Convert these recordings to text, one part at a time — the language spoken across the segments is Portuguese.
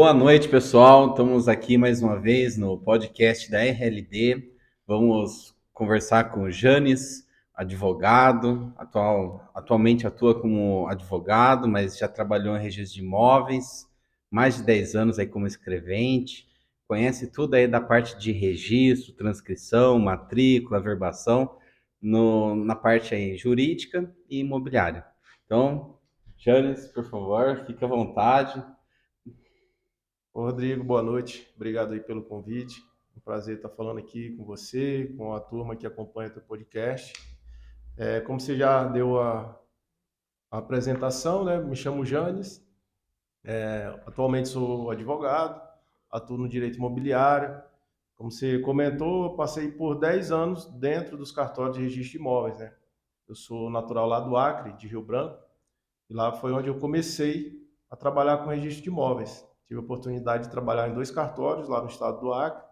Boa noite, pessoal. Estamos aqui mais uma vez no podcast da RLD. Vamos conversar com o Janes, advogado, atualmente atua como advogado, mas já trabalhou em registro de imóveis, mais de 10 anos aí como escrevente, conhece tudo aí da parte de registro, transcrição, matrícula, averbação, na parte aí jurídica e imobiliária. Então, Janes, por favor, fique à vontade. Ô, Rodrigo, boa noite. Obrigado aí pelo convite. Um prazer estar falando aqui com você, com a turma que acompanha o teu podcast. Como você já deu a apresentação, né? Me chamo Janes, atualmente sou advogado, atuo no direito imobiliário. Como você comentou, eu passei por 10 anos dentro dos cartórios de registro de imóveis, né? Eu sou natural lá do Acre, de Rio Branco, e lá foi onde eu comecei a trabalhar com registro de imóveis. Tive a oportunidade de trabalhar em dois cartórios lá no estado do Acre.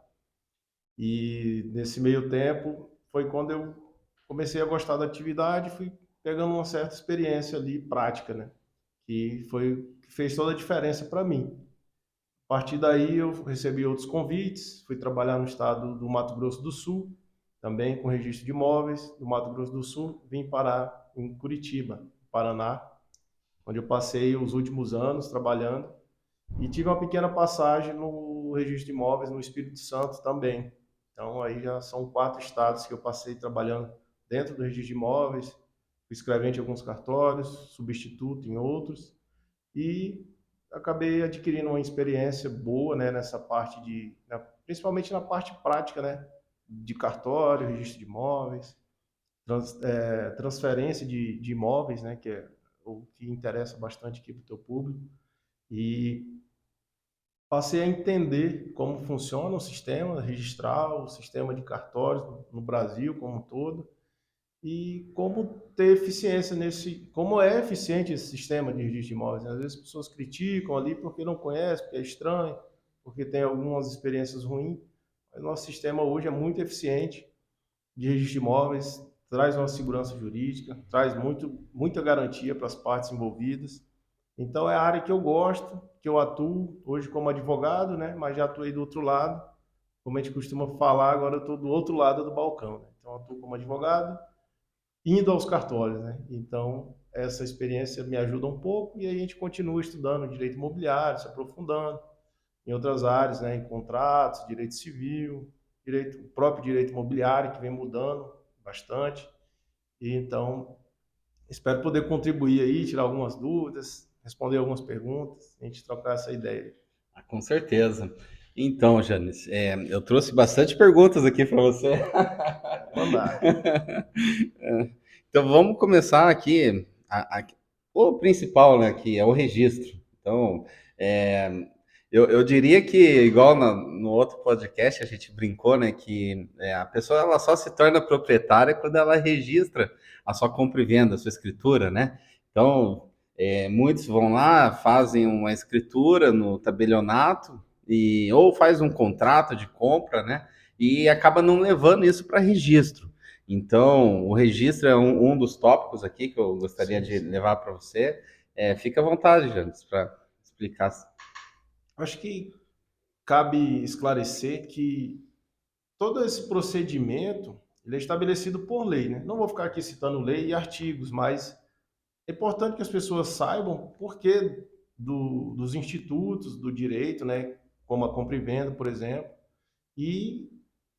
E nesse meio tempo foi quando eu comecei a gostar da atividade, fui pegando uma certa experiência ali prática, né? Que fez toda a diferença para mim. A partir daí eu recebi outros convites, fui trabalhar no estado do Mato Grosso do Sul, também com registro de imóveis do Mato Grosso do Sul, vim parar em Curitiba, Paraná, onde eu passei os últimos anos trabalhando e tive uma pequena passagem no registro de imóveis no Espírito Santo também. Então, aí já são 4 estados que eu passei trabalhando dentro do registro de imóveis, fui escrevente em alguns cartórios, substituto em outros, e acabei adquirindo uma experiência boa, né, nessa parte principalmente na parte prática, né, de cartório, registro de imóveis, transferência de imóveis, né, que é o que interessa bastante aqui para o teu público. E passei a entender como funciona o sistema registral, o sistema de cartórios no Brasil como um todo e como ter eficiência como é eficiente esse sistema de registro de imóveis. Às vezes as pessoas criticam ali porque não conhecem, porque é estranho, porque tem algumas experiências ruins. Mas nosso sistema hoje é muito eficiente de registro de imóveis, traz uma segurança jurídica, traz muita garantia para as partes envolvidas. Então é a área que eu gosto, que eu atuo hoje como advogado, né? Mas já atuei do outro lado. Como a gente costuma falar, agora eu estou do outro lado do balcão, né? Então eu atuo como advogado, indo aos cartórios, né? Então essa experiência me ajuda um pouco e aí a gente continua estudando direito imobiliário, se aprofundando em outras áreas, né? Em contratos, direito civil, o próprio direito imobiliário que vem mudando bastante. E então espero poder contribuir aí, tirar algumas dúvidas, responder algumas perguntas, a gente trocar essa ideia. Ah, com certeza. Então, Janis, eu trouxe bastante perguntas aqui para você. Mandar. Então, vamos começar aqui. O principal, né, que é o registro. Então, é, eu diria que, igual no outro podcast, a gente brincou, né, que a pessoa ela só se torna proprietária quando ela registra a sua compra e venda, a sua escritura, né? Então, muitos vão lá, fazem uma escritura no tabelionato ou faz um contrato de compra, né? E acaba não levando isso para registro. Então, o registro é um dos tópicos aqui que eu gostaria Sim, de sim. levar para você. Fica à vontade, James, para explicar. Acho que cabe esclarecer que todo esse procedimento ele é estabelecido por lei, né? Não vou ficar aqui citando lei e artigos, mas é importante que as pessoas saibam por que dos institutos do direito, né? Como a compra e venda, por exemplo, e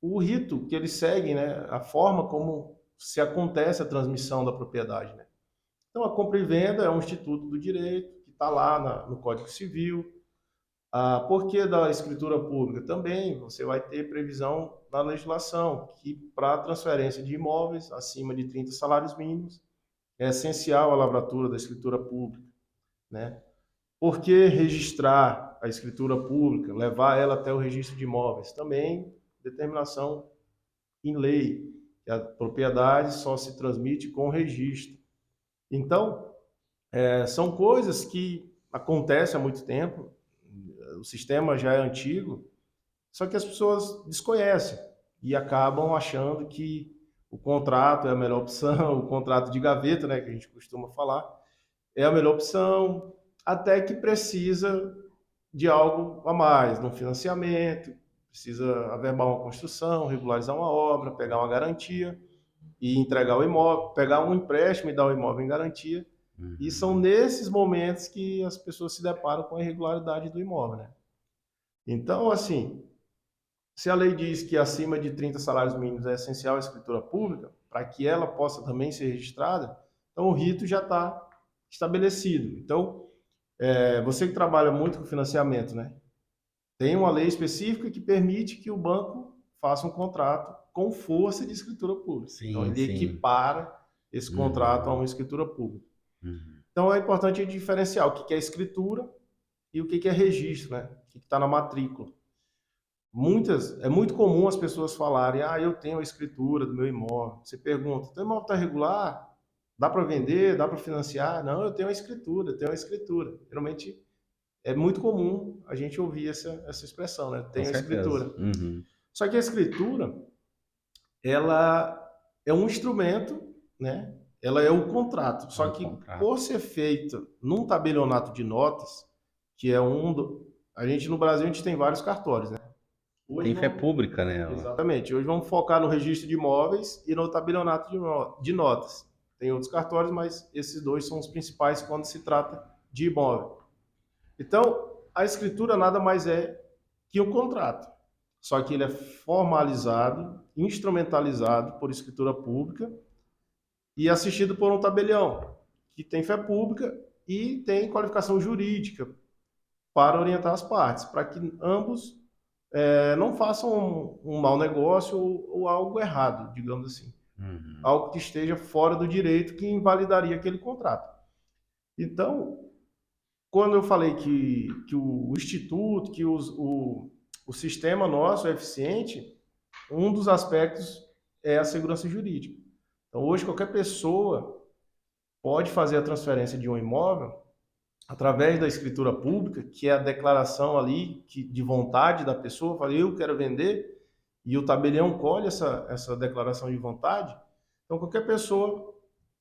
o rito que eles seguem, né? A forma como se acontece a transmissão da propriedade, né? Então, a compra e venda é um instituto do direito que está lá no Código Civil. Por que da escritura pública? Também você vai ter previsão na legislação que para a transferência de imóveis acima de 30 salários mínimos é essencial a lavratura da escritura pública, né? Por que registrar a escritura pública, levar ela até o registro de imóveis? Também determinação em lei, que a propriedade só se transmite com registro. Então, são coisas que acontecem há muito tempo, o sistema já é antigo, só que as pessoas desconhecem e acabam achando que o contrato é a melhor opção, o contrato de gaveta, né, que a gente costuma falar, é a melhor opção, até que precisa de algo a mais, num financiamento, precisa averbar uma construção, regularizar uma obra, pegar uma garantia e entregar o imóvel, pegar um empréstimo e dar o imóvel em garantia. E são Uhum. nesses momentos que as pessoas se deparam com a irregularidade do imóvel, né? Então, assim, se a lei diz que acima de 30 salários mínimos é essencial a escritura pública, para que ela possa também ser registrada, então o rito já está estabelecido. Então, você que trabalha muito com financiamento, né? Tem uma lei específica que permite que o banco faça um contrato com força de escritura pública. Então, Sim, ele sim. equipara esse contrato a uma Uhum. escritura pública. Uhum. Então, é importante diferenciar o que é escritura e o que é registro, né? O que está na matrícula. É muito comum as pessoas falarem, eu tenho a escritura do meu imóvel. Você pergunta, teu imóvel está regular? Dá para vender? Dá para financiar? Não, eu tenho a escritura, eu tenho a escritura. Geralmente é muito comum a gente ouvir essa expressão, né? Com Tenho a certeza. escritura. Uhum. Só que a escritura, ela é um instrumento, né? Ela é o contrato. É Só um que contrato. por ser feita num tabelionato de notas, que é a gente no Brasil a gente tem vários cartórios, né? Hoje Tem fé vamos pública nela. Exatamente. Hoje vamos focar no registro de imóveis e no tabelionato de notas. Tem outros cartórios, mas esses dois são os principais quando se trata de imóvel. Então, a escritura nada mais é que um contrato. Só que ele é formalizado, instrumentalizado por escritura pública e assistido por um tabelião, que tem fé pública e tem qualificação jurídica para orientar as partes, para que ambos não façam um mau negócio ou algo errado, digamos assim. Uhum. Algo que esteja fora do direito que invalidaria aquele contrato. Então, quando eu falei que o instituto, o sistema nosso é eficiente, um dos aspectos é a segurança jurídica. Então, hoje, qualquer pessoa pode fazer a transferência de um imóvel através da escritura pública, que é a declaração ali de vontade da pessoa, fala, eu quero vender, e o tabelião colhe essa declaração de vontade. Então, qualquer pessoa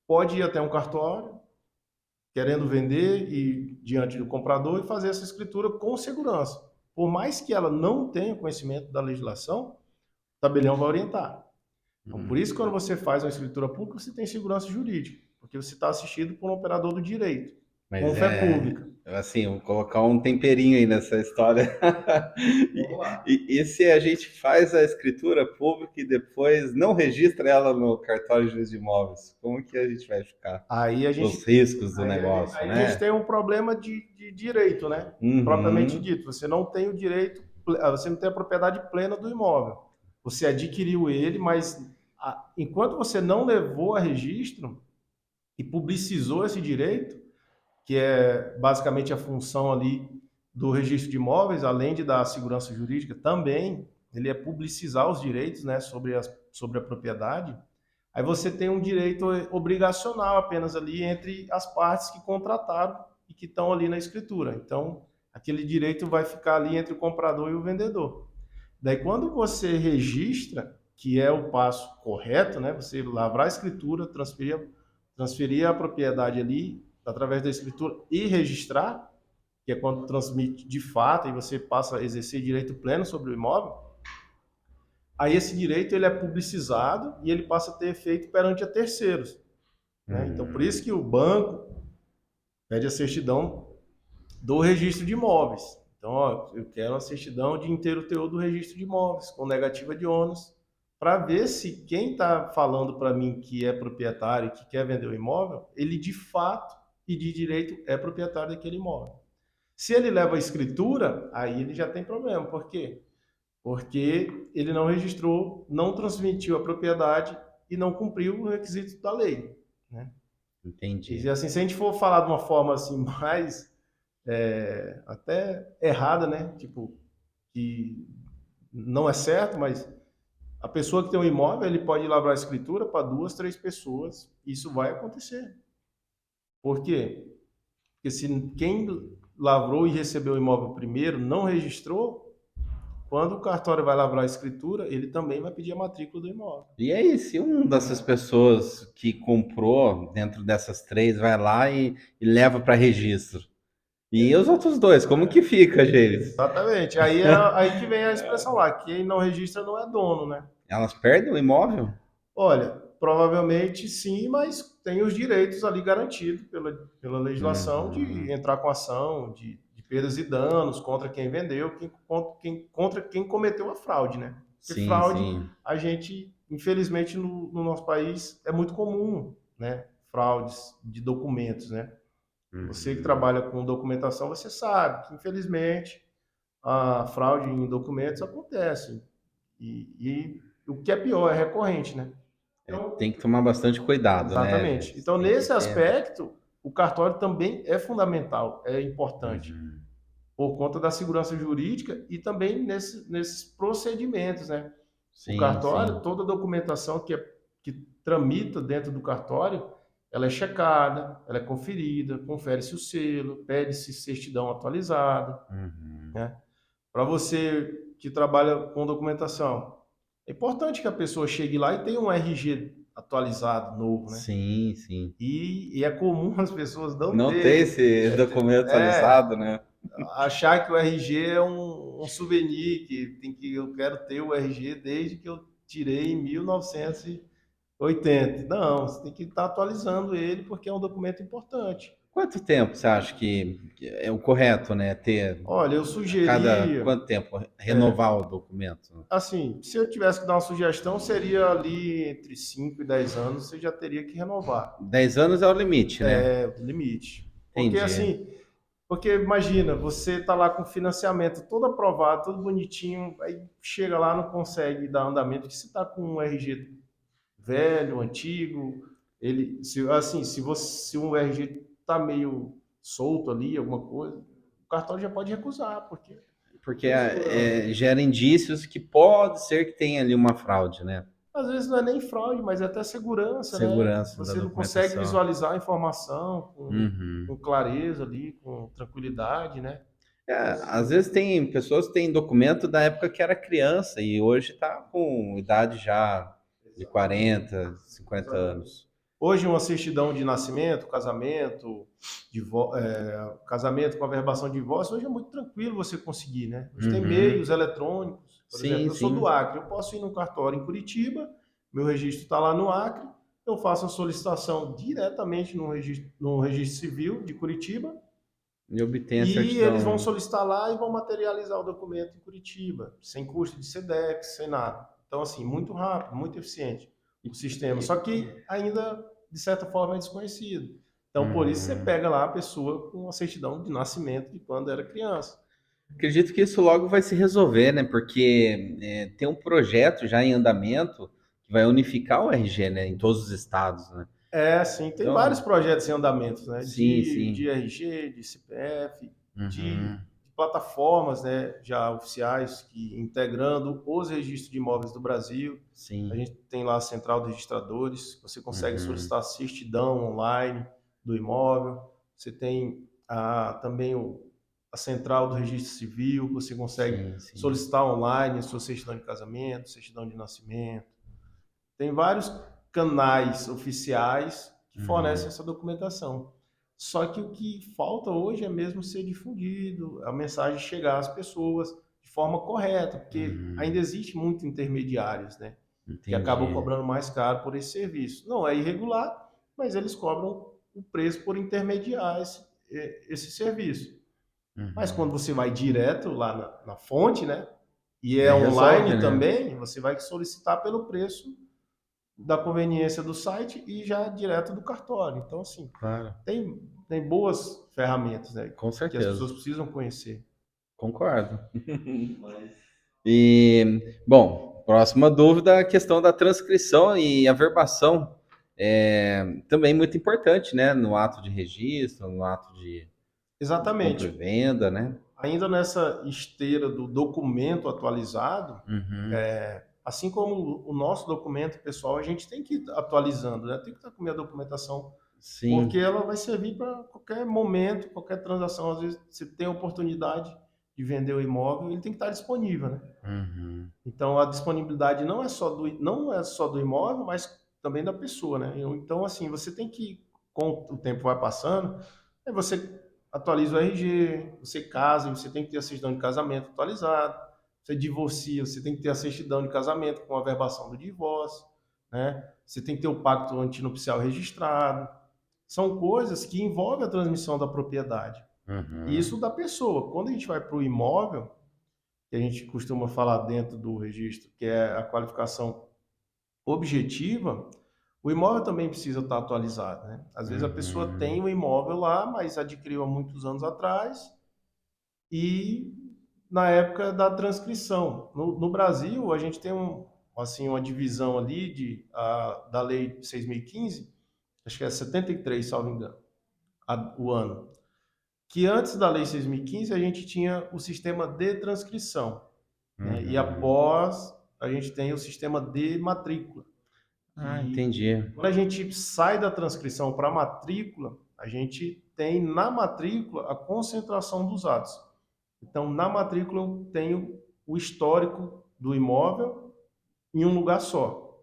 pode ir até um cartório, querendo vender e diante do comprador e fazer essa escritura com segurança. Por mais que ela não tenha conhecimento da legislação, o tabelião vai orientar. Então, por isso, quando Uhum. você faz uma escritura pública, você tem segurança jurídica, porque você está assistido por um operador do direito, com Mas fé pública. assim, vou colocar um temperinho aí nessa história. Vamos lá. E se a gente faz a escritura pública e depois não registra ela no cartório de juiz de imóveis, como que a gente vai ficar? Aí a Os gente, riscos do negócio, aí a gente né? tem um problema de direito, né? Propriamente Uhum. dito. Você não tem o direito, você não tem a propriedade plena do imóvel. Você adquiriu ele, mas enquanto você não levou a registro e publicizou esse direito, que é basicamente a função ali do registro de imóveis, além de dar segurança jurídica, também ele é publicizar os direitos, né, sobre a propriedade. Aí você tem um direito obrigacional apenas ali entre as partes que contrataram e que estão ali na escritura. Então, aquele direito vai ficar ali entre o comprador e o vendedor. Daí, quando você registra, que é o passo correto, né? Você lavrar a escritura, transferir a propriedade ali através da escritura e registrar, que é quando transmite de fato e você passa a exercer direito pleno sobre o imóvel. Aí esse direito ele é publicizado e ele passa a ter efeito perante a terceiros, né? Então, por isso Uhum. que o banco pede a certidão do registro de imóveis. Então, ó, eu quero a certidão de inteiro teor do registro de imóveis, com negativa de ônus, para ver se quem está falando para mim que é proprietário e que quer vender o imóvel, ele de fato e de direito é proprietário daquele imóvel. Se ele leva a escritura, aí ele já tem problema. Por quê? Porque ele não registrou, não transmitiu a propriedade e não cumpriu o requisito da lei, né? E Entendi. assim, se a gente for falar de uma forma assim mais até errada, né? Tipo, que não é certo, mas a pessoa que tem um imóvel, ele pode lavrar a escritura para duas, três pessoas. Isso vai acontecer. Por quê? Porque se quem lavrou e recebeu o imóvel primeiro não registrou, quando o cartório vai lavrar a escritura, ele também vai pedir a matrícula do imóvel. E aí, se um dessas pessoas que comprou dentro dessas três vai lá e leva para registro? E os outros dois, como que fica, Gênesis? Exatamente. Aí é aí que vem a expressão lá, quem não registra não é dono, né? Elas perdem o imóvel? Olha, provavelmente sim, mas tem os direitos ali garantidos pela legislação de Uhum. entrar com ação de perdas e danos contra quem vendeu, contra quem cometeu a fraude, né? Porque Sim, fraude, sim. a gente, infelizmente, no nosso país é muito comum, né? Fraudes de documentos, né? Você que Uhum. trabalha com documentação, você sabe que, infelizmente, a fraude em documentos acontece. E o que é pior, é recorrente, né? Então, Tem que tomar bastante cuidado, né, exatamente. Gênesis? Então, Tem que nesse ter. aspecto, o cartório também é fundamental, é importante, Uhum. por conta da segurança jurídica e também nesses procedimentos, né? O Sim, cartório, sim. toda a documentação que tramita dentro do cartório, ela é checada, ela é conferida, confere-se o selo, pede-se certidão atualizada, Uhum. né? Para você que trabalha com documentação, é importante que a pessoa chegue lá e tenha um RG atualizado, novo, né? Sim, sim. E é comum as pessoas não Não ter terem, esse documento atualizado, né? achar que o RG é um souvenir, eu quero ter o RG desde que eu tirei em 1980. Não, você tem que estar atualizando ele porque é um documento importante. Quanto tempo você acha que é o correto, né? Ter Olha, eu a cada sugeria, quanto tempo renovar o documento? assim, se eu tivesse que dar uma sugestão, seria ali entre 5 e 10 anos, você já teria que renovar. 10 anos é o limite, né? É o limite. Porque Entendi. assim, porque imagina, você tá lá com financiamento todo aprovado, tudo bonitinho, aí chega lá, não consegue dar andamento, porque você tá com um RG velho, antigo, ele, se, assim, se um RG tá meio solto ali, alguma coisa, o cartório já pode recusar, porque Porque tem segurança. gera indícios que pode ser que tenha ali uma fraude, né? Às vezes não é nem fraude, mas é até segurança, né? Segurança da Você não consegue documentação. visualizar a informação Uhum. com clareza ali, com tranquilidade, né? É, às vezes tem pessoas que têm documento da época que era criança e hoje está com idade já de 40, 50 Exatamente. anos. Hoje, uma certidão de nascimento, casamento, casamento com averbação de divórcio, hoje é muito tranquilo você conseguir, né? Hoje tem Uhum. meios eletrônicos. Por exemplo, Sim, eu sou do sim. Acre, eu posso ir no cartório em Curitiba, meu registro está lá no Acre, eu faço a solicitação diretamente no registro civil de Curitiba. E obtém a E eles certidão, vão né? solicitar lá e vão materializar o documento em Curitiba, sem custo de SEDEX, sem nada. Então, assim, muito rápido, muito eficiente o sistema. Só que ainda, de certa forma, é desconhecido. Então, por isso você Uhum. pega lá a pessoa com a certidão de nascimento de quando era criança. Acredito que isso logo vai se resolver, né? Porque tem um projeto já em andamento que vai unificar o RG, né? Em todos os estados, né? É, sim, tem vários Então, projetos em andamento, né? sim, De sim. RG, de CPF, Uhum. de plataformas, né, já oficiais, que integrando os registros de imóveis do Brasil. A Sim. gente tem lá a central de registradores, você consegue Uhum. solicitar a certidão online do imóvel. Você tem também a central do registro civil, que você consegue Sim, sim. solicitar online a sua certidão de casamento, certidão de nascimento. Tem vários canais oficiais que fornecem Uhum. essa documentação. Só que o que falta hoje é mesmo ser difundido, a mensagem chegar às pessoas de forma correta, porque ainda Uhum. existe muito intermediários, né? Que acabam Entendi. cobrando mais caro por esse serviço. Não é irregular, mas eles cobram o preço por intermediar esse serviço. Mas quando Uhum. você vai direto lá na fonte, né? E é Aí resolve, online né? também, você vai solicitar pelo preço da conveniência do site e já direto do cartório. Então, assim, Claro, tem boas ferramentas, né, com que as certeza. pessoas precisam conhecer. Concordo. E, bom, próxima dúvida, a questão da transcrição e averbação. Também muito importante, né? No ato de registro, no ato de compra e Exatamente. venda, né? Ainda nessa esteira do documento atualizado, Uhum. assim como o nosso documento pessoal, a gente tem que ir atualizando, né? Tem que estar com a minha documentação, porque Sim. ela vai servir para qualquer momento, qualquer transação. Às vezes você tem a oportunidade de vender o imóvel, ele tem que estar disponível, né? Uhum. Então a disponibilidade não é só do imóvel, mas também da pessoa, né? Então assim, você tem que, com o tempo vai passando, é você atualiza o RG, você casa, você tem que ter a certidão de casamento atualizada, você divorcia, você tem que ter a certidão de casamento com a averbação do divórcio, né? Você tem que ter o pacto antinupcial registrado. São coisas que envolvem a transmissão da propriedade. E Uhum. isso da pessoa. Quando a gente vai para o imóvel, que a gente costuma falar dentro do registro, que é a qualificação objetiva, o imóvel também precisa estar atualizado, né? Às vezes a pessoa tem Uhum. um imóvel lá, mas adquiriu há muitos anos atrás e na época da transcrição. No Brasil, a gente tem assim, uma divisão ali da Lei 6.015, acho que é 73, salvo engano, o ano. Que antes da Lei 6.015 a gente tinha o sistema de transcrição, né? E Uhum. após a gente tem o sistema de matrícula. Ah, E entendi. quando a gente sai da transcrição para a matrícula, a gente tem na matrícula a concentração dos atos. Então, na matrícula eu tenho o histórico do imóvel em um lugar só.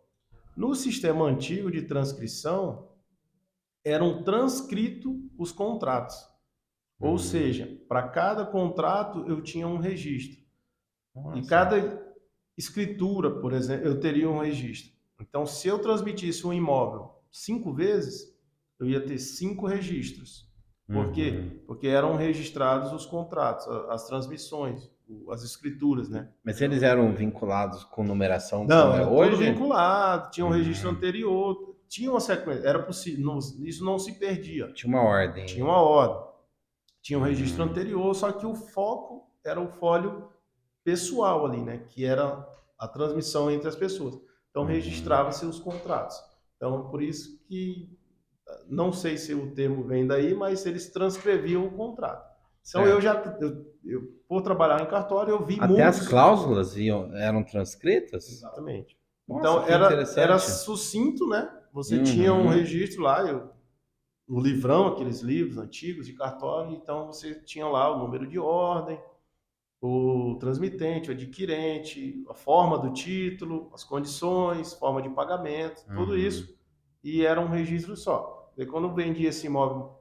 No sistema antigo de transcrição, eram transcritos os contratos. Ou Hum. seja, para cada contrato eu tinha um registro. E Nossa. cada escritura, por exemplo, eu teria um registro. Então, se eu transmitisse um imóvel 5 vezes, eu ia ter 5 registros. Por Uhum. quê? Porque eram registrados os contratos, as transmissões, as escrituras, né? Mas eles eram vinculados com numeração Não, como é era tudo hoje? vinculado, tinha um registro Hum. anterior, tinha uma sequência, era possível, isso não se perdia. Tinha uma ordem Tinha ali. uma ordem, tinha um registro Hum. anterior, só que o foco era o fólio pessoal ali, né? Que era a transmissão entre as pessoas. Então Uhum. registrava-se os contratos. Então por isso que não sei se o termo vem daí, mas eles transcreviam o contrato. Então Certo. por trabalhar em cartório, eu vi Até as muitos. cláusulas eram transcritas? Exatamente. Nossa, Então que era interessante. sucinto, né? Você tinha um Uhum. registro lá, o livrão, aqueles livros antigos de cartório, então você tinha lá o número de ordem, o transmitente, o adquirente, a forma do título, as condições, forma de pagamento, tudo Uhum. isso, e era um registro só. E quando vendia esse imóvel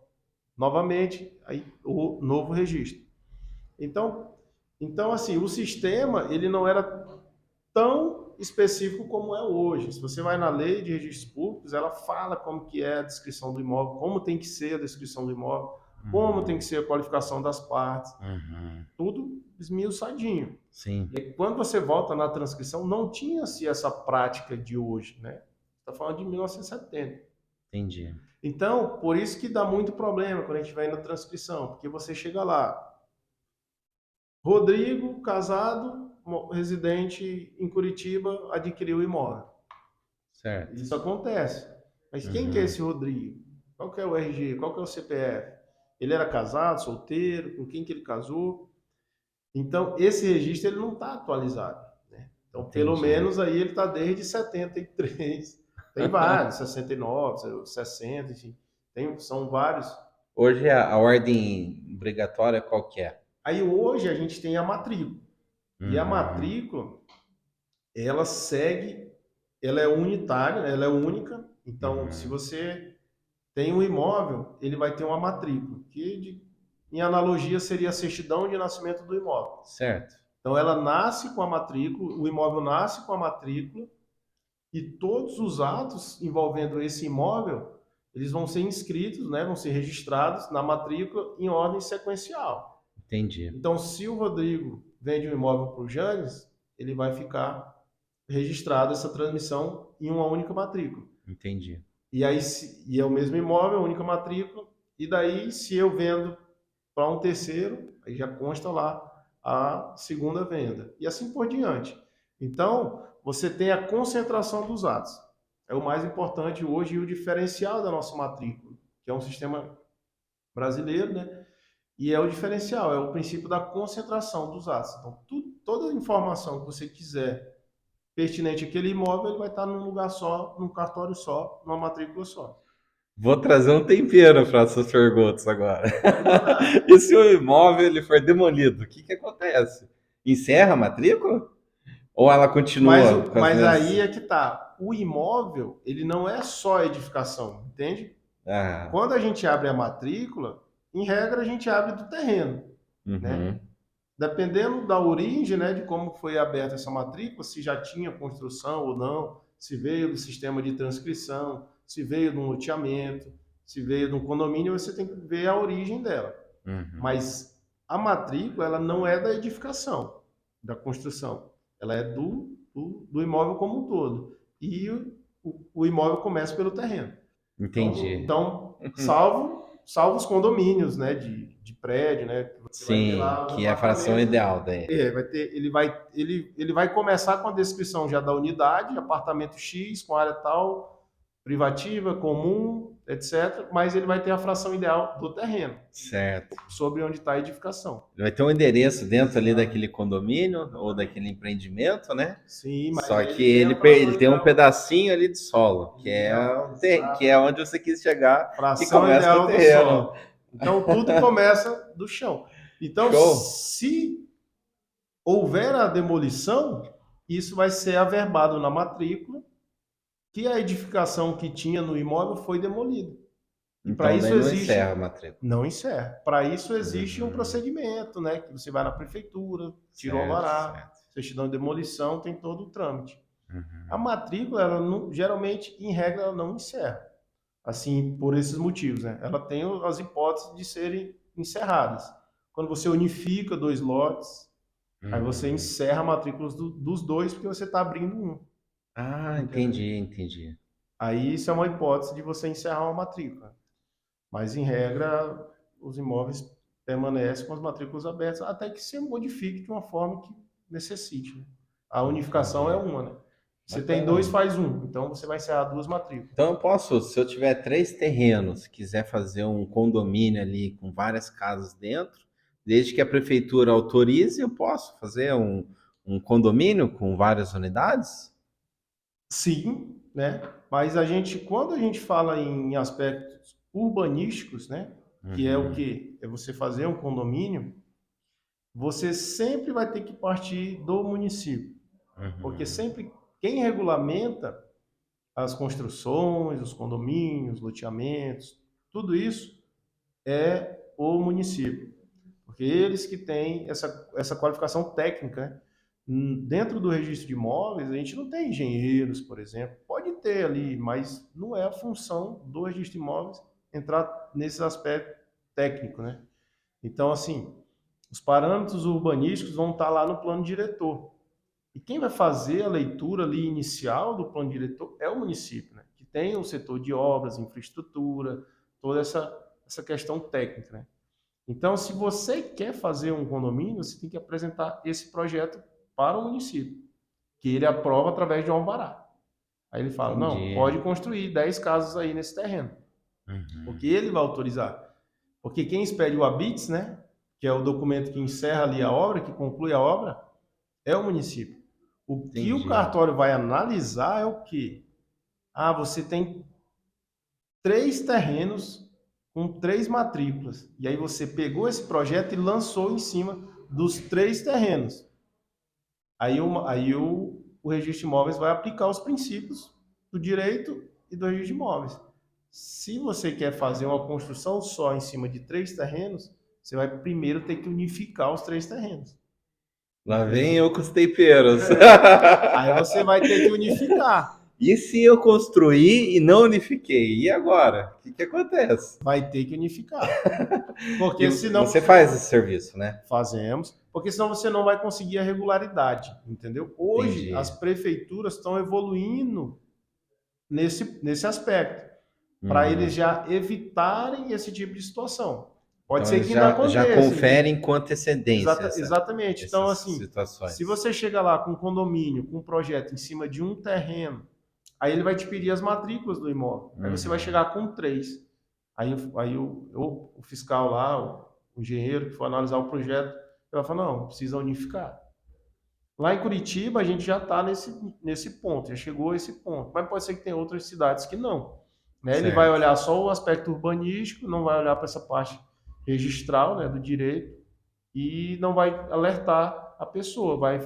novamente, aí o novo registro. Então, então assim, o sistema ele não era tão específico como é hoje. Se você vai na lei de registros públicos, ela fala como que é a descrição do imóvel, como tem que ser a descrição do imóvel, como tem Uhum. que ser a qualificação das partes, Uhum. tudo esmiuçadinho. Sim, E quando você volta na transcrição, não tinha-se essa prática de hoje, né? Está falando de 1970. entendi. Então, por isso que dá muito problema quando a gente vai na transcrição, porque você chega lá, Rodrigo, casado, residente em Curitiba, adquiriu o imóvel. Certo. Isso acontece. Mas quem que é Uhum. esse Rodrigo? Qual que é o RG? Qual que é o CPF? Ele era casado, solteiro? Com quem que ele casou? Então, esse registro ele não está atualizado, né? Então, pelo Entendi. menos aí ele está desde 73. Tem vários, 69, 60, enfim. São vários. Hoje a ordem obrigatória qual que é? Aí hoje a gente tem a matrícula. E a Uhum. matrícula, ela segue, ela é unitária, ela é única. Então, se Uhum. você tem um imóvel, ele vai ter uma matrícula, em analogia seria a certidão de nascimento do imóvel. Certo. Então, ela nasce com a matrícula, o imóvel nasce com a matrícula, e todos os atos envolvendo esse imóvel, eles vão ser inscritos, né, vão ser registrados na matrícula em ordem sequencial. Entendi. Então, se o Rodrigo vende um imóvel para o Janes, ele vai ficar registrado essa transmissão em uma única matrícula. Entendi. E aí e é o mesmo imóvel, a única matrícula, e daí se eu vendo para um terceiro, aí já consta lá a segunda venda. E assim por diante. Então, você tem a concentração dos atos. É o mais importante hoje e o diferencial da nossa matrícula, que é um sistema brasileiro, né? E é o diferencial, é o princípio da concentração dos atos. Então, toda a informação que você quiser pertinente àquele imóvel, ele vai estar num lugar só, num cartório só, numa matrícula só. Vou trazer um tempero para essas perguntas agora. Pode mandar. E se o imóvel ele for demolido, o que que acontece? Encerra a matrícula? Ou ela continua com as Mas aí mesmas? é que tá. O imóvel, ele não é só edificação, entende? Ah, Quando a gente abre a matrícula, em regra, a gente abre do terreno, né? Uhum. Dependendo da origem, né, de como foi aberta essa matrícula, se já tinha construção ou não, se veio do sistema de transcrição, se veio de um loteamento, se veio de um condomínio, você tem que ver a origem dela. Uhum. Mas a matrícula, ela não é da edificação, da construção. Ela é do imóvel como um todo. E o imóvel começa pelo terreno. Entendi. Então salvo os condomínios, né, de prédio, né, que você vai ter Sim, lá um que é a fração apartamento, ideal daí. ele vai começar com a descrição já da unidade, apartamento X, com área tal, privativa, comum, etc. Mas ele vai ter a fração ideal do terreno, Certo. sobre onde está a edificação. Vai ter um endereço dentro ali daquele condomínio ou daquele empreendimento, né? Sim, mas Só aí que ele tem a fração ele tem um ideal. pedacinho ali de solo, que é onde você quis chegar, que Fração começa no ideal do terreno. solo. Então tudo começa do chão. Então, Show? se houver a demolição, isso vai ser averbado na matrícula que a edificação que tinha no imóvel foi demolida. E para Então daí isso não encerra a existe, matrícula. não encerra. Para isso existe um Uhum. procedimento, né? Que você vai na prefeitura, tira o Certo, alvará, certo. certidão de demolição, tem todo o trâmite. A Uhum. matrícula, ela não, geralmente, em regra, ela não encerra. Assim, por esses motivos, né? Ela tem as hipóteses de serem encerradas. Quando você unifica dois lotes, aí você Uhum. encerra a matrícula dos dois, porque você está abrindo um, Ah, entendeu? entendi, entendi. Aí isso é uma hipótese de você encerrar uma matrícula. Mas, em regra, os imóveis permanecem com as matrículas abertas até que se modifique de uma forma que necessite, né? A unificação é Entendi. uma, né? Você tem dois, Bacana. faz um. Então, você vai encerrar duas matrículas. Então eu posso, se eu tiver 3 terrenos, quiser fazer um condomínio ali com várias casas dentro, desde que a prefeitura autorize, eu posso fazer um condomínio com várias unidades? Sim, né? Mas quando a gente fala em aspectos urbanísticos, né? Que é o Uhum, quê? É você fazer um condomínio, você sempre vai ter que partir do município. Porque uhum. sempre quem regulamenta as construções, os condomínios, loteamentos, tudo isso é o município. Porque eles que têm essa qualificação técnica, né? Dentro do registro de imóveis, a gente não tem engenheiros, por exemplo. Pode ter ali, mas não é a função do registro de imóveis entrar nesse aspecto técnico, né? Então, assim, os parâmetros urbanísticos vão estar lá no plano diretor. E quem vai fazer a leitura ali inicial do plano diretor é o município, né? Que tem o setor de obras, infraestrutura, toda essa questão técnica, né? Então, se você quer fazer um condomínio, você tem que apresentar esse projeto para o município, que ele aprova através de um alvará. Aí ele fala: não, Entendi. pode construir 10 casas aí nesse terreno, porque Uhum. ele vai autorizar. Porque quem expede o habite, né, que é o documento que encerra ali a obra, que conclui a obra, é o município. O que o Entendi. cartório vai analisar é o quê? Ah, você tem 3 terrenos com 3 matrículas. E aí você pegou esse projeto e lançou em cima dos 3 terrenos. Aí o registro de imóveis vai aplicar os princípios do direito e do registro de imóveis. Se você quer fazer uma construção só em cima de 3 terrenos, você vai primeiro ter que unificar os 3 terrenos. Lá Entendeu? vem eu com os temperos. Aí você vai ter que unificar. E se eu construir e não unifiquei? E agora? O que que acontece? Vai ter que unificar. E Porque senão você faz esse serviço, né? fazemos, porque senão você não vai conseguir a regularidade, entendeu? Hoje as Entendi. prefeituras estão evoluindo nesse aspecto, para eles Uhum. já evitarem esse tipo de situação. Pode Então ser eles que ainda já aconteça, conferem com antecedência exatamente. Então, essas assim, se situações. você chega lá com um condomínio, com um projeto em cima de um terreno, aí ele vai te pedir as matrículas do imóvel. Aí você vai Uhum. chegar com 3. Aí o fiscal lá, o engenheiro que for analisar o projeto, ele vai falar: não, precisa unificar. Lá em Curitiba, a gente já está nesse ponto, já chegou a esse ponto. Mas pode ser que tenha outras cidades que não. Né? Ele vai Certo. olhar só o aspecto urbanístico, não vai olhar para essa parte registral, né, do direito, e não vai alertar a pessoa. Vai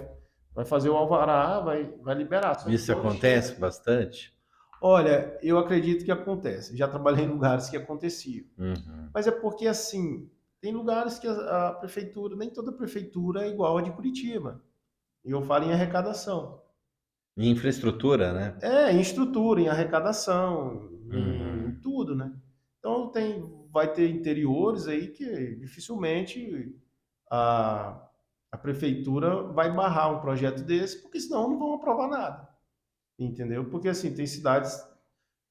fazer o alvará, vai liberar. Só que Isso quando chega. acontece bastante? Olha, eu acredito que acontece. Já trabalhei em lugares que acontecia. Uhum. Mas é porque, assim, tem lugares que a prefeitura, nem toda prefeitura é igual a de Curitiba. E eu falo em arrecadação. E infraestrutura, né? Em estrutura, em arrecadação, em Uhum. tudo, né? Então vai ter interiores aí que dificilmente a, a prefeitura vai barrar um projeto desse, porque senão não vão aprovar nada, entendeu? Porque assim, tem cidades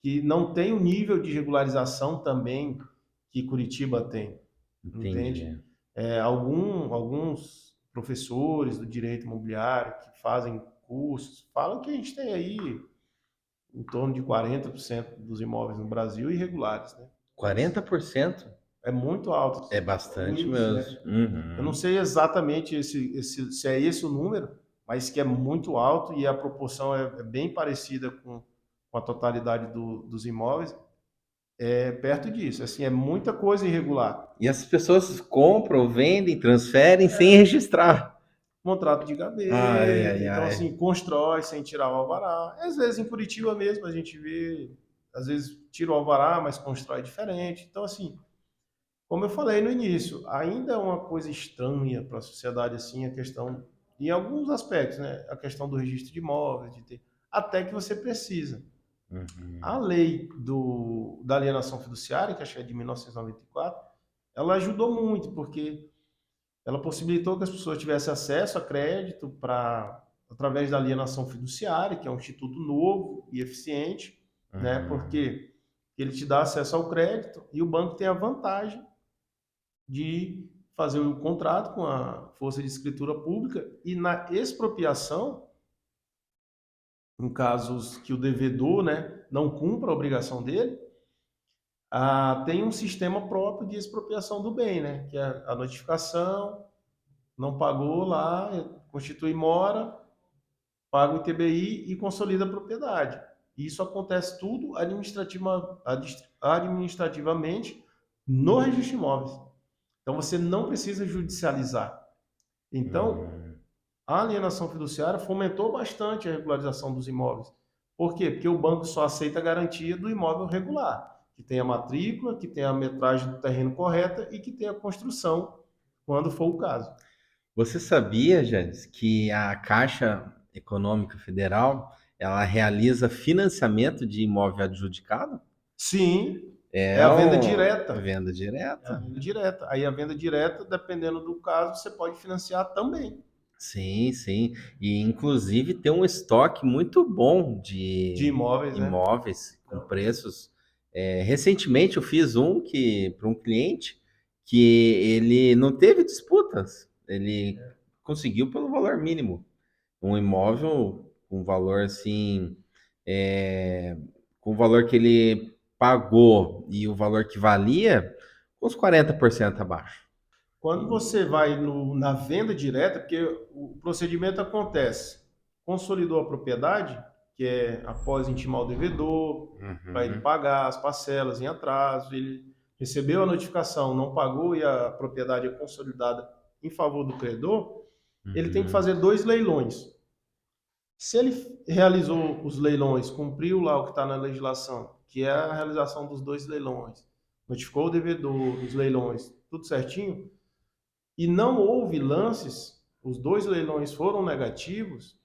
que não têm o nível de regularização também que Curitiba tem, entende? Entendi. Alguns professores do direito imobiliário que fazem cursos falam que a gente tem aí em torno de 40% dos imóveis no Brasil irregulares, né? Então, assim, 40% é muito alto. é bastante Isso, mesmo. é. Eu não Uhum. sei exatamente se é esse o número, mas que é muito alto e a proporção é bem parecida com a totalidade dos imóveis, é perto disso. Assim, é muita coisa irregular. E as pessoas compram, vendem, transferem sem registrar. Contrato de Ai, gaveta, ai, então ai. assim, constrói sem tirar o alvará. Às vezes em Curitiba mesmo a gente vê, às vezes tira o alvará, mas constrói diferente. Então assim, como eu falei no início, ainda é uma coisa estranha para a sociedade assim a questão, em alguns aspectos, né? A questão do registro de imóveis, de ter, até que você precisa. A Uhum. lei da alienação fiduciária, que acho que é de 1994, ela ajudou muito, porque ela possibilitou que as pessoas tivessem acesso a crédito através da alienação fiduciária, que é um instituto novo e eficiente, né? Uhum. Porque ele te dá acesso ao crédito e o banco tem a vantagem de fazer o contrato com a força de escritura pública e na expropriação, em casos que o devedor, né, não cumpra a obrigação dele, tem um sistema próprio de expropriação do bem, né, que é a notificação, não pagou lá, constitui mora, paga o ITBI e consolida a propriedade. Isso acontece tudo administrativamente no registro de imóveis. Então você não precisa judicializar. Então, Uhum. a alienação fiduciária fomentou bastante a regularização dos imóveis. Por quê? Porque o banco só aceita a garantia do imóvel regular, que tem a matrícula, que tem a metragem do terreno correta e que tem a construção, quando for o caso. Você sabia, Janice, que a Caixa Econômica Federal ela realiza financiamento de imóvel adjudicado? Sim, é É a venda uma direta. venda É a direta. venda direta. Aí a venda direta, dependendo do caso, você pode financiar também Sim, sim. E inclusive tem um estoque muito bom de de imóveis, né? imóveis com preços. Recentemente eu fiz um que para um cliente que ele não teve disputas, ele conseguiu pelo valor mínimo. Um imóvel com valor assim, é, com o valor que ele pagou e o valor que valia, uns 40% abaixo. Quando você vai na venda direta, porque o procedimento acontece, consolidou a propriedade, que é após intimar o devedor, para ele Uhum, pagar as parcelas em atraso, ele recebeu a notificação, não pagou e a propriedade é consolidada em favor do credor, ele tem que uhum, fazer dois leilões. Se ele realizou os leilões, cumpriu lá o que está na legislação, que é a realização dos dois leilões, notificou o devedor, os leilões, tudo certinho, e não houve lances, os dois leilões foram negativos,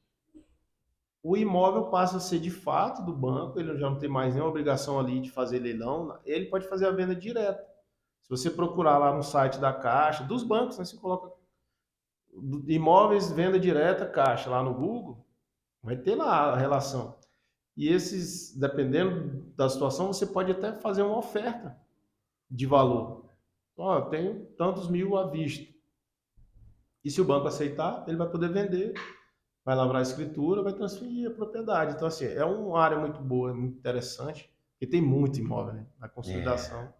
o imóvel passa a ser de fato do banco, ele já não tem mais nenhuma obrigação ali de fazer leilão, ele pode fazer a venda direta. Se você procurar lá no site da Caixa, dos bancos, né, você coloca imóveis, venda direta, Caixa, lá no Google, vai ter lá a relação. E esses, dependendo da situação, você pode até fazer uma oferta de valor. Ó, eu tenho tantos mil à vista. E se o banco aceitar, ele vai poder vender, vai lavrar a escritura, vai transferir a propriedade. Então, assim, é uma área muito boa, muito interessante, porque tem muito imóvel, né? Na é. consolidação.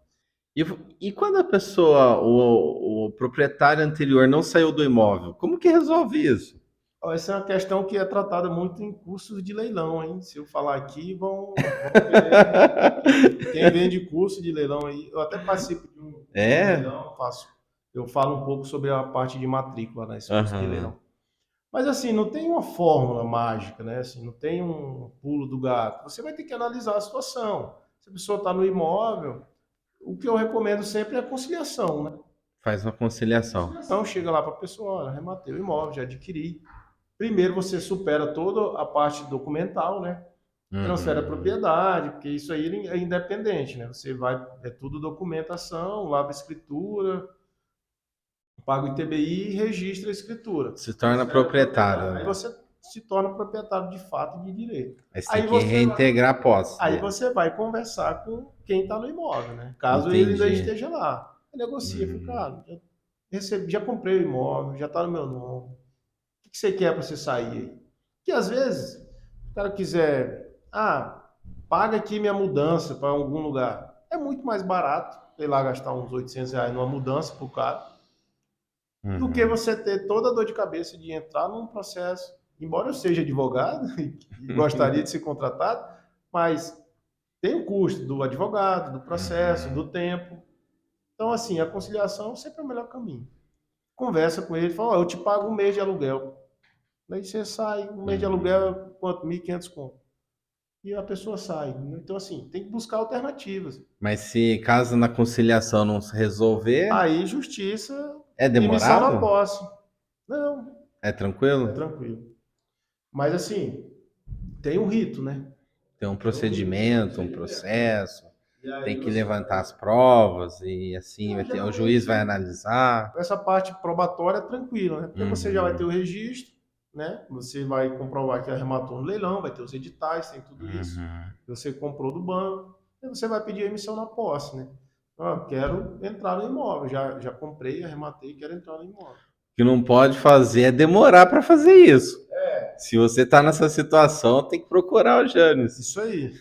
E, e quando a pessoa, o proprietário anterior não saiu do imóvel, como que resolve isso? Ó, essa é uma questão que é tratada muito em cursos de leilão, hein? Se eu falar aqui, vão querer. Quem vende curso de leilão aí, eu até participo de um É? leilão, eu falo um pouco sobre a parte de matrícula nesse curso de Aham. leilão. Mas assim, não tem uma fórmula mágica, né? Assim, não tem um pulo do gato. Você vai ter que analisar a situação. Se a pessoa está no imóvel, o que eu recomendo sempre é a conciliação, né? Faz uma conciliação. Então chega lá para a pessoa, olha, rematei o imóvel, já adquiri. Primeiro você supera toda a parte documental, né? Transfere a Uhum. propriedade, porque isso aí é independente, né? Você vai, é tudo documentação, lava a escritura, paga o ITBI e registra a escritura. Se torna Transfere a proprietário, propriedade. Aí né? você se torna proprietário de fato e de direito. Aí você tem Aí que você, reintegrar a posse aí dele. você vai conversar com quem está no imóvel, né? Caso ele ainda Entendi. esteja lá. Negocia, fica, Uhum. cara, já comprei o imóvel, já está no meu nome. O que você quer para você sair aí? Que às vezes o cara quiser, paga aqui minha mudança para algum lugar. É muito mais barato ir lá gastar uns R$ 800 numa mudança para o cara, do que Uhum. você ter toda a dor de cabeça de entrar num processo. Embora eu seja advogado e gostaria de ser contratado, mas tem o custo do advogado, do processo, Uhum. do tempo. Então, assim, a conciliação sempre é o melhor caminho. Conversa com ele, fala, eu te pago um mês de aluguel. Daí você sai, um mês de aluguel é Uhum. quanto? 1.500 conto. E a pessoa sai. Então, assim, tem que buscar alternativas. Mas se caso na conciliação não se resolver, Aí, justiça, é emissão na demorado? posse. Não, É é tranquilo? tranquilo. Mas, assim, tem um rito, né? Tem um Tem um rito, tem um procedimento, um procedimento. processo, E tem aí que você levantar vai. as provas e assim o juiz vai Geralmente, analisar. essa parte probatória é tranquila, né? Porque você já vai ter Uhum. o registro, né? Você vai comprovar que arrematou no leilão, vai ter os editais, tem tudo isso. Uhum. Você comprou do banco, e você vai pedir a emissão na posse, né? Quero entrar no imóvel, já comprei, arrematei, quero entrar no imóvel. O que não pode fazer é demorar para fazer isso. Se você está nessa situação, tem que procurar o Janes. Isso aí.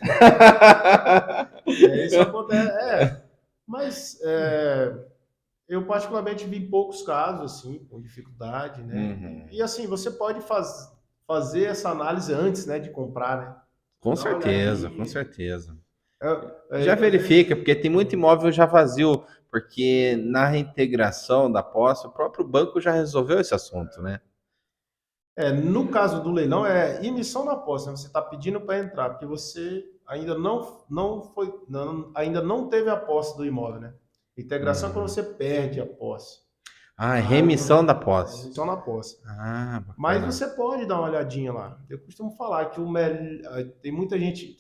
Isso acontece. Mas eu particularmente vi poucos casos assim, com dificuldade, né? Uhum. E, assim, você pode fazer essa análise antes, né, de comprar, né? Com Dá uma certeza, com olhadinha. certeza. Já Às verifica, vezes, porque tem muito imóvel já vazio, porque na reintegração da posse, o próprio banco já resolveu esse assunto, né? no caso do leilão, é emissão na posse, né? Você está pedindo para entrar, porque você ainda não foi, ainda não teve a posse do imóvel, né? Integração é quando Uhum. você perde a posse. Ah, remissão da posse. Emissão na posse. Ah, Mas bacana. você pode dar uma olhadinha lá. Eu costumo falar que tem muita gente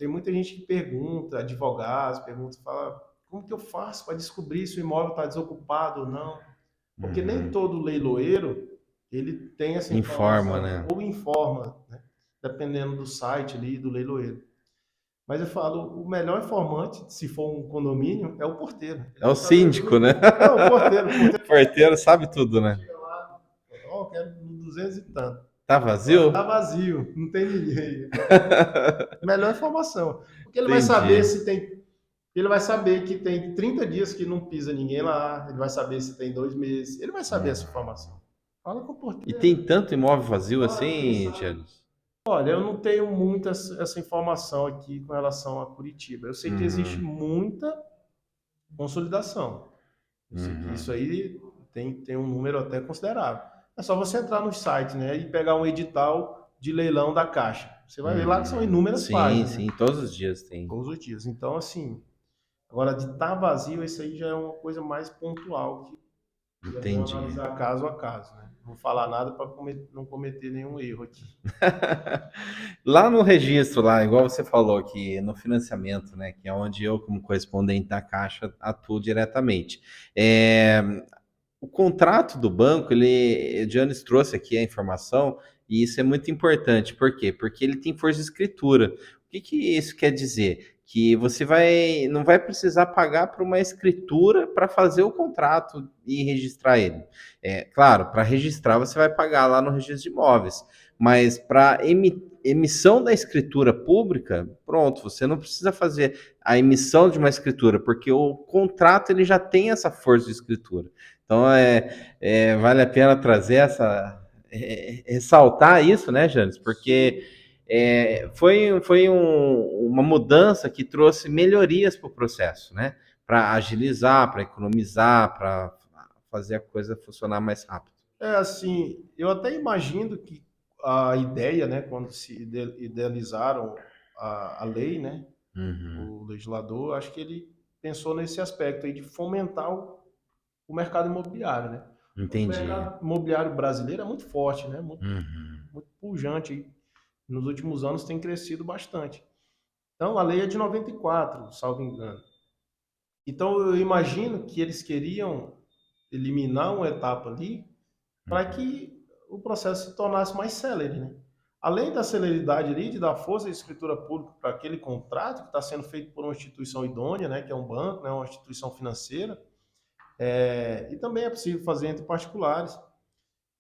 que pergunta, advogados, pergunta, fala, como que eu faço para descobrir se o imóvel está desocupado ou não? Porque nem Uhum. todo leiloeiro ele tem essa Informa, informação né? ou informa, né? Dependendo do site ali do leiloeiro. Mas eu falo, o melhor informante, se for um condomínio, é o porteiro. Ele É o vai saber síndico, né? tudo. Não, o porteiro, o porteiro O porteiro sabe tudo, né? chega lá, quero no 200 e tanto. Tá Olha, tá vazio? vazio, não tem ninguém. Melhor informação. Porque ele vai saber Entendi. se tem. Ele vai saber que tem 30 dias que não pisa ninguém lá. Ele vai saber se tem 2 meses. Ele vai saber essa Uhum. informação. Fala com o E porteiro. tem tanto imóvel vazio assim, Janis? Olha, eu não tenho muita essa informação aqui com relação a Curitiba. Eu sei que existe Uhum. muita consolidação. Eu sei que isso Uhum. aí tem um número até considerável. É só você entrar no site, né, e pegar um edital de leilão da Caixa. Você vai ver lá que são Uhum. inúmeras Sim, páginas, né? sim, todos os dias tem. Todos os dias. Então, assim, agora de estar vazio, isso aí já é uma coisa mais pontual, que é bom Entendi. analisar caso a caso, né? Não vou falar nada para não cometer nenhum erro aqui. Lá no registro, lá, igual você falou aqui, no financiamento, né, que é onde eu, como correspondente da Caixa, atuo diretamente. É, o contrato do banco, o Giannis trouxe aqui a informação, e isso é muito importante. Por quê? Porque ele tem força de escritura. O que que isso quer dizer? Que você não vai precisar pagar por uma escritura para fazer o contrato e registrar ele. É, claro, para registrar você vai pagar lá no registro de imóveis, mas para emissão da escritura pública, pronto, você não precisa fazer a emissão de uma escritura, porque o contrato ele já tem essa força de escritura. Então, vale a pena trazer ressaltar isso, né, Janes? Porque foi uma mudança que trouxe melhorias para o processo, né? Para agilizar, para economizar, para fazer a coisa funcionar mais rápido. É assim, eu até imagino que a ideia, né, quando se idealizaram a lei, né, Uhum. o legislador, acho que ele pensou nesse aspecto aí de fomentar o mercado imobiliário, né? O Entendi. mercado imobiliário brasileiro é muito forte, né? Muito, Uhum. muito pujante. Nos últimos anos tem crescido bastante. Então, a lei é de 94, salvo engano. Então, eu imagino que eles queriam eliminar uma etapa ali para Uhum. que o processo se tornasse mais célere, né? Além da celeridade ali, de dar força e escritura pública para aquele contrato que está sendo feito por uma instituição idônea, né, que é um banco, né, uma instituição financeira, e também é possível fazer entre particulares.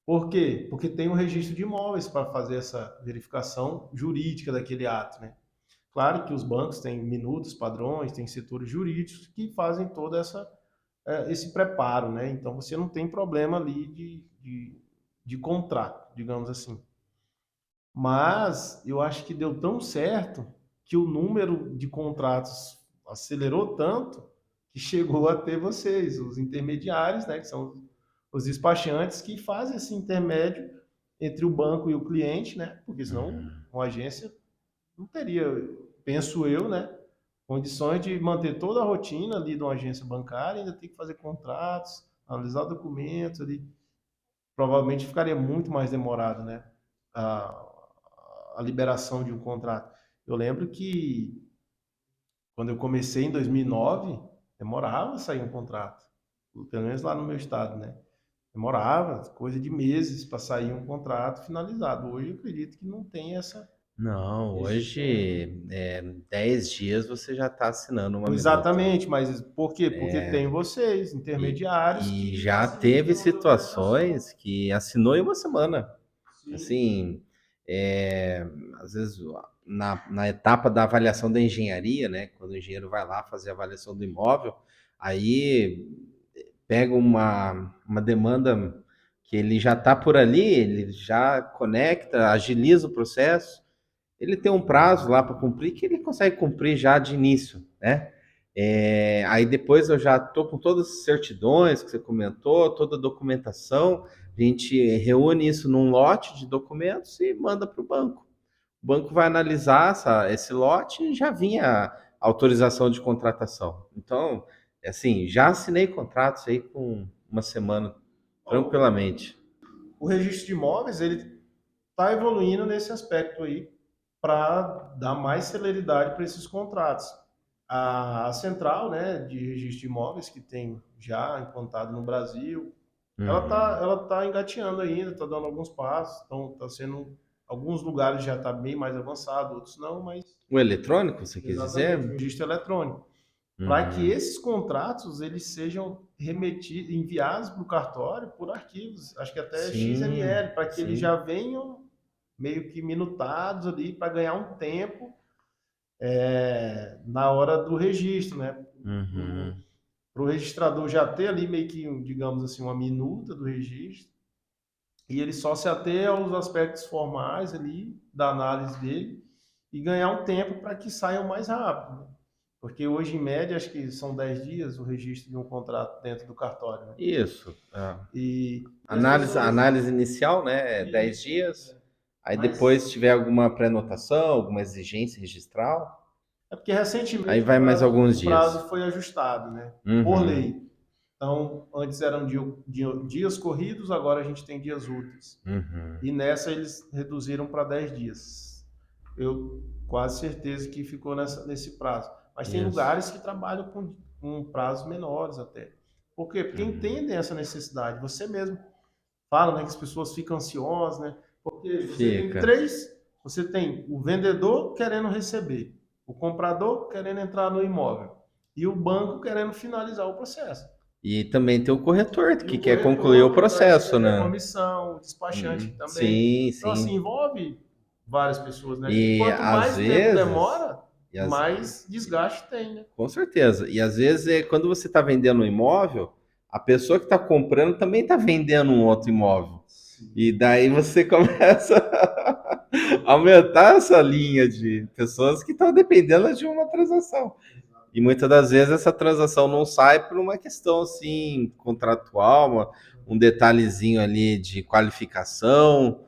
Por quê? Porque tem um registro de imóveis para fazer essa verificação jurídica daquele ato, né? Claro que os bancos têm minutos, padrões, têm setores jurídicos que fazem todo esse preparo, né? Então você não tem problema ali de contrato, digamos assim. Mas eu acho que deu tão certo que o número de contratos acelerou tanto que chegou a ter vocês, os intermediários, né, que são os despachantes que fazem esse intermédio entre o banco e o cliente, né? Porque senão Uhum. uma agência não teria, penso eu, né, condições de manter toda a rotina ali de uma agência bancária, ainda tem que fazer contratos, analisar documentos ali, provavelmente ficaria muito mais demorado, né? A, a liberação de um contrato. Eu lembro que quando eu comecei em 2009, demorava a sair um contrato, pelo menos lá no meu estado, né? Demorava coisa de meses para sair um contrato finalizado. Hoje eu acredito que não tem Não, esse tempo. hoje, 10 dias você já está assinando uma minuta. Exatamente, mas por quê? Porque tem vocês, E, intermediários, e que já teve facilitam a documentação. situações que assinou em uma semana. Sim. Assim, é, às vezes na etapa da avaliação da engenharia, né? Quando o engenheiro vai lá fazer a avaliação do imóvel, aí pega uma demanda que ele já está por ali, ele já conecta, agiliza o processo, ele tem um prazo lá para cumprir que ele consegue cumprir já de início, né? Aí depois eu já estou com todas as certidões que você comentou, toda a documentação, a gente reúne isso num lote de documentos e manda para o banco. O banco vai analisar esse lote e já vinha a autorização de contratação. Então, assim, já assinei contratos aí com uma semana, tranquilamente. O registro de imóveis, ele está evoluindo nesse aspecto aí para dar mais celeridade para esses contratos. A central, né, de registro de imóveis que tem já implantado no Brasil, Uhum. ela tá engateando ainda, está dando alguns passos, então está sendo alguns lugares já está bem mais avançado, outros não, mas O eletrônico, você quis exatamente, o dizer? registro eletrônico, para que Uhum. esses contratos eles sejam remetidos, enviados para o cartório por arquivos, acho que até Sim, XML, para que eles já sim. venham meio que minutados ali para ganhar um tempo na hora do registro, né? Uhum. Para o registrador já ter ali meio que, digamos assim, uma minuta do registro e ele só se ater aos aspectos formais ali da análise dele e ganhar um tempo para que saiam mais rápido, né? Porque hoje, em média, acho que são 10 dias o registro de um contrato dentro do cartório, né? Isso. É. E as Análise, pessoas. análise inicial, né? É 10 Isso. dias. Aí Mas depois, se tiver alguma pré-notação, alguma exigência registral, é porque aí recentemente vai mais alguns o dias. prazo foi ajustado, né? Por Uhum. lei. Então, antes eram dias corridos, agora a gente tem dias úteis. Uhum. E nessa eles reduziram para 10 dias. Eu quase certeza que ficou nesse prazo. Mas tem Isso. lugares que trabalham com prazos menores até. Por quê? Porque Uhum. entendem essa necessidade. Você mesmo fala, né, que as pessoas ficam ansiosas, né? Porque Fica. você tem o vendedor querendo receber, o comprador querendo entrar no imóvel e o banco querendo finalizar o processo. E também tem o corretor E que o quer concluir o corretor que vai processo, receber a né? comissão, o despachante também. Sim, Então, assim, sim. envolve várias pessoas, né? E E quanto às mais tempo vezes, demora, e às- mais desgaste tem, né? com certeza. E às vezes quando você está vendendo um imóvel, a pessoa que está comprando também está vendendo um outro imóvel. E Sim. daí você começa a aumentar essa linha de pessoas que estão dependendo de uma transação. E muitas das vezes essa transação não sai por uma questão assim contratual, um detalhezinho ali de qualificação.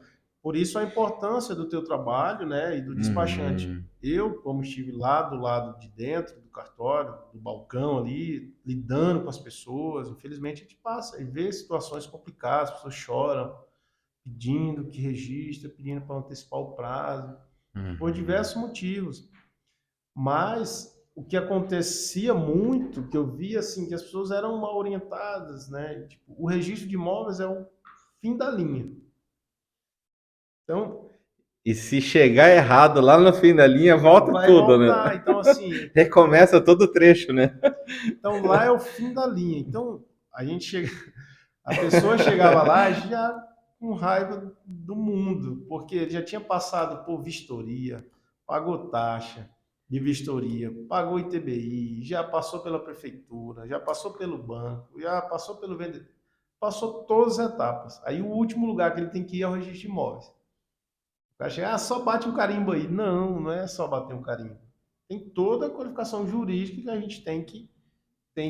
Por isso a importância do teu trabalho, né, e do despachante. Uhum. Eu, como estive lá do lado de dentro do cartório, do balcão ali, lidando com as pessoas, infelizmente a gente passa e vê situações complicadas, as pessoas choram, pedindo que registre, pedindo para antecipar o prazo, por Uhum. diversos motivos. Mas o que acontecia muito, que eu via assim, que as pessoas eram mal orientadas, né? Tipo, o registro de imóveis é o fim da linha. Então, E se chegar errado lá no fim da linha, volta vai tudo, né? voltar. Então, assim, Recomeça todo o trecho, né? então lá é o fim da linha. Então, a gente chega, a pessoa chegava lá já com raiva do mundo, porque ele já tinha passado por vistoria, pagou taxa de vistoria, pagou ITBI, já passou pela prefeitura, já passou pelo banco, já passou pelo vendedor, passou todas as etapas. Aí o último lugar que ele tem que ir é o registro de imóveis. O cara chega, só bate um carimbo aí. Não, não é só bater um carimbo. Tem toda a qualificação jurídica que a gente tem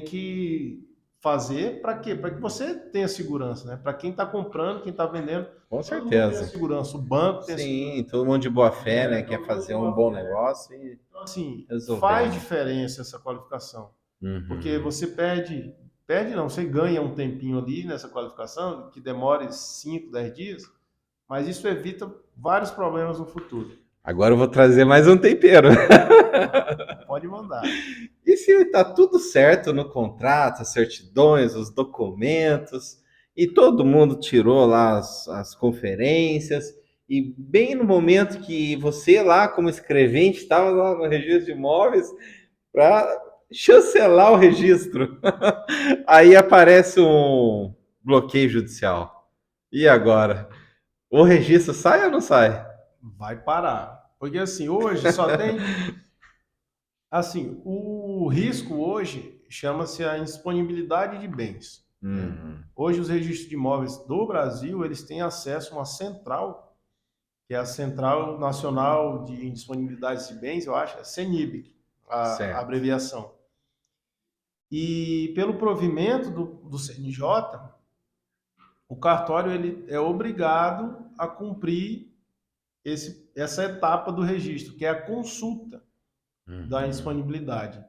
que fazer para quê? Para que você tenha segurança, né? Para quem está comprando, quem está vendendo, Com todo mundo tem a certeza. segurança. O banco tem a segurança. Sim, todo mundo de boa fé, né? Quer Todo mundo de fazer um boa bom fé. negócio e Então, assim, resolver, faz né? diferença essa qualificação. Porque Uhum. você perde não, você ganha um tempinho ali nessa qualificação, que demore 5, 10 dias, mas isso evita vários problemas no futuro. Agora eu vou trazer mais um tempero. Pode mandar. E se está tudo certo no contrato, as certidões, os documentos, e todo mundo tirou lá as conferências, e bem no momento que você lá, como escrevente, estava lá no registro de imóveis para chancelar o registro, aí aparece um bloqueio judicial. E agora? O registro sai ou não sai? Vai parar. Porque assim, hoje só tem. Assim, o risco hoje chama-se a indisponibilidade de bens, né? Uhum. Hoje os registros de imóveis do Brasil, eles têm acesso a uma central, que é a Central Nacional de Indisponibilidade de Bens, eu acho, é CENIB, a Certo. abreviação. E pelo provimento do CNJ, o cartório ele é obrigado a cumprir essa etapa do registro, que é a consulta da Uhum. indisponibilidade.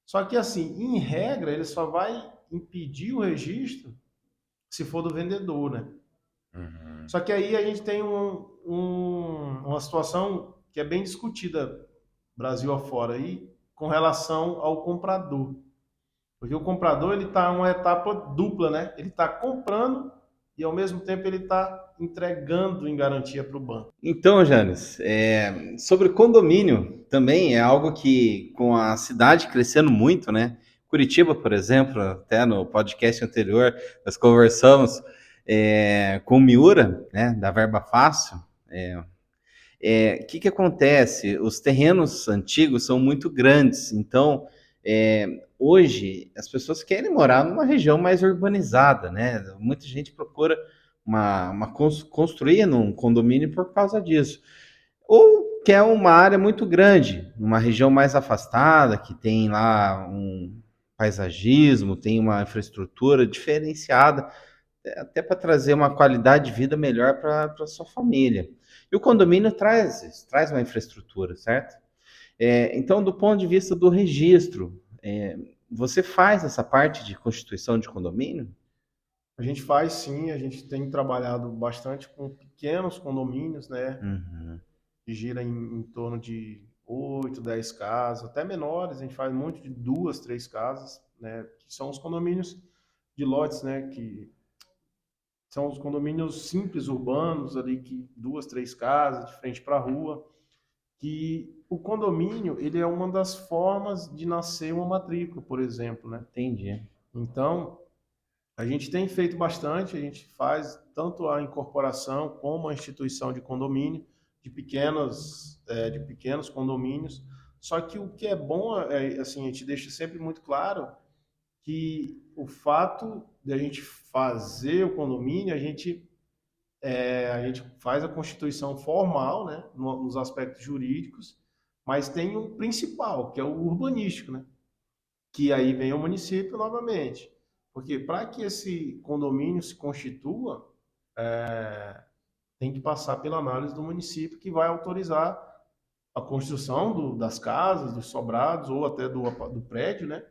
Só que, assim, em regra, ele só vai impedir o registro se for do vendedor, né? Uhum. Só que aí a gente tem uma situação que é bem discutida Brasil afora aí, com relação ao comprador. Porque o comprador ele está em uma etapa dupla, né? Ele está comprando e ao mesmo tempo ele está entregando em garantia para o banco. Então, Janes, sobre condomínio também é algo que, com a cidade crescendo muito, né? Curitiba, por exemplo, até no podcast anterior, nós conversamos com o Miura, né, da Verba Fácil. Que acontece? Os terrenos antigos são muito grandes, então hoje as pessoas querem morar numa região mais urbanizada, né? Muita gente procura construir num condomínio por causa disso. Ou quer uma área muito grande, uma região mais afastada, que tem lá um paisagismo, tem uma infraestrutura diferenciada, até para trazer uma qualidade de vida melhor para a sua família. E o condomínio traz uma infraestrutura, certo? Então, do ponto de vista do registro, você faz essa parte de constituição de condomínio? A gente faz sim, a gente tem trabalhado bastante com pequenos condomínios, né? Uhum. Que gira em torno de 8, 10 casas, até menores, a gente faz muito de 2, 3 casas, né? Que são os condomínios de lotes, né? Que são os condomínios simples urbanos ali que 2, 3 casas de frente para a rua, que o condomínio ele é uma das formas de nascer uma matrícula, por exemplo, né? Entendi. Então a gente tem feito bastante, a gente faz tanto a incorporação como a instituição de condomínio, de pequenos condomínios. Só que o que é bom é, assim, a gente deixa sempre muito claro que o fato de a gente fazer o condomínio, a gente faz a constituição formal, né, nos aspectos jurídicos, mas tem um principal, que é o urbanístico, né? Que aí vem o município novamente. Porque para que esse condomínio se constitua, tem que passar pela análise do município, que vai autorizar a construção das casas, dos sobrados ou até do prédio, né?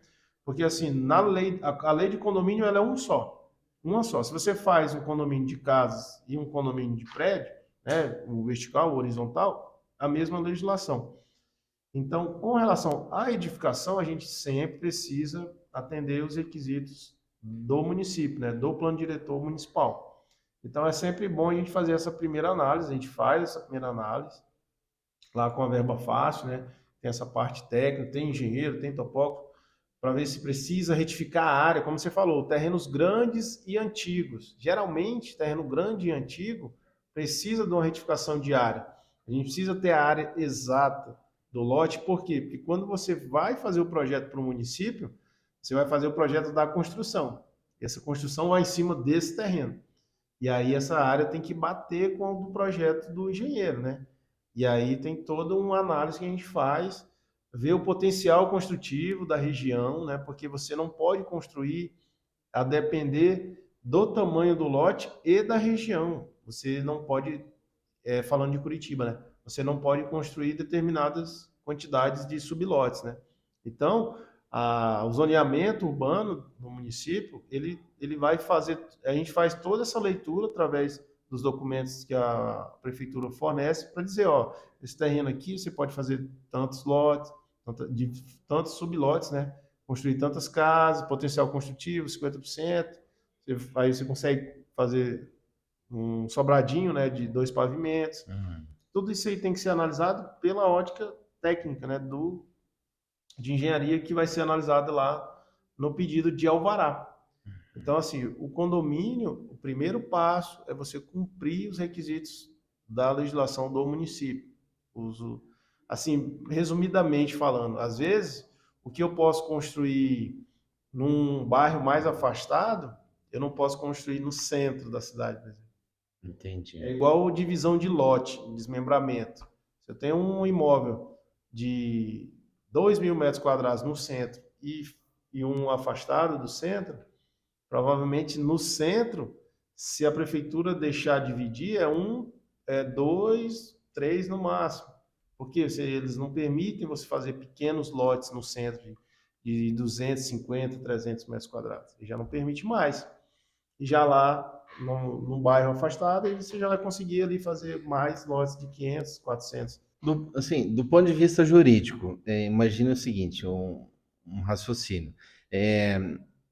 Porque assim, na lei, a lei de condomínio ela é uma só. Se você faz um condomínio de casas e um condomínio de prédio, né, o vertical, o horizontal, a mesma legislação. Então, com relação à edificação, a gente sempre precisa atender os requisitos do município, né, do plano diretor municipal. Então, é sempre bom a gente fazer essa primeira análise, a gente faz essa primeira análise, lá com a verba fácil, né? Tem essa parte técnica, tem engenheiro, tem topógrafo, para ver se precisa retificar a área, como você falou, terrenos grandes e antigos. Geralmente, terreno grande e antigo precisa de uma retificação de área. A gente precisa ter a área exata do lote, por quê? Porque quando você vai fazer o projeto para o município, você vai fazer o projeto da construção. Essa construção vai em cima desse terreno. E aí essa área tem que bater com o do projeto do engenheiro, né? E aí tem toda uma análise que a gente faz, ver o potencial construtivo da região, né? Porque você não pode construir a depender do tamanho do lote e da região. Você não pode, falando de Curitiba, né? Você não pode construir determinadas quantidades de sublotes, né? Então, o zoneamento urbano no município, ele vai fazer, a gente faz toda essa leitura através dos documentos que a prefeitura fornece para dizer, ó, esse terreno aqui você pode fazer tantos lotes, de tantos sublotes, né? Construir tantas casas, potencial construtivo 50%, aí você consegue fazer um sobradinho, né, de 2 pavimentos. Tudo isso aí tem que ser analisado pela ótica técnica, né, de engenharia que vai ser analisada lá no pedido de alvará. Então, assim, o condomínio, o primeiro passo é você cumprir os requisitos da legislação do município. Assim, resumidamente falando, às vezes, o que eu posso construir num bairro mais afastado, eu não posso construir no centro da cidade, por exemplo. Entendi. É igual divisão de lote, desmembramento. Se eu tenho um imóvel de 2.000 metros quadrados no centro e um afastado do centro, provavelmente no centro, se a prefeitura deixar dividir, dois, três no máximo. Porque eles não permitem você fazer pequenos lotes no centro de 250, 300 metros quadrados. E já não permite mais. E já lá, num bairro afastado, aí você já vai conseguir ali fazer mais lotes de 500, 400. Do ponto de vista jurídico, imagine o seguinte, um raciocínio. É,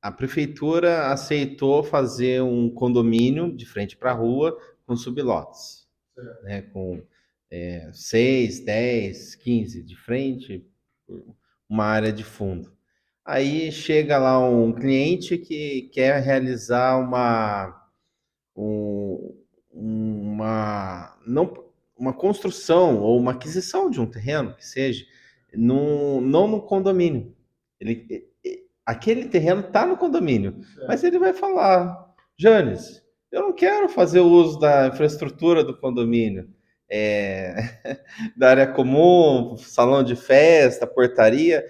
a prefeitura aceitou fazer um condomínio de frente para a rua com sublotes, né, com 6, 10, 15 de frente, uma área de fundo. Aí chega lá um cliente que quer realizar um- não, uma construção ou uma aquisição de um terreno, que seja, não no condomínio. Aquele terreno está no condomínio, mas ele vai falar, Janes, eu não quero fazer o uso da infraestrutura do condomínio, é, da área comum, salão de festa, portaria.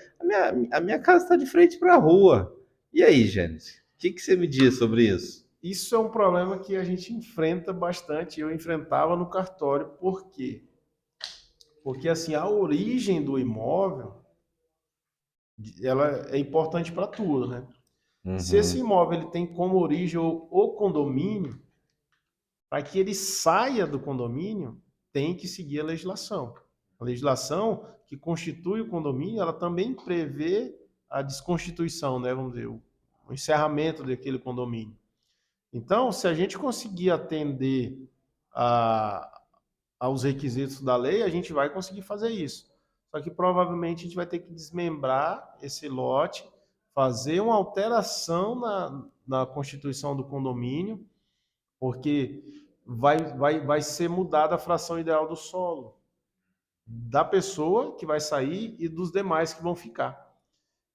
A minha casa está de frente para a rua. E aí, Janes, o que você me diz sobre isso? Isso é um problema que a gente enfrenta bastante. Eu enfrentava no cartório. Por quê? Porque assim, a origem do imóvel, ela é importante para tudo, né? Se esse Uhum. imóvel ele tem como origem o condomínio, para que ele saia do condomínio, tem que seguir a legislação. A legislação que constitui o condomínio, ela também prevê a desconstituição, né? Vamos dizer, o encerramento daquele condomínio. Então, se a gente conseguir atender aos requisitos da lei, a gente vai conseguir fazer isso. Só que provavelmente a gente vai ter que desmembrar esse lote, fazer uma alteração na constituição do condomínio, porque vai ser mudada a fração ideal do solo da pessoa que vai sair e dos demais que vão ficar,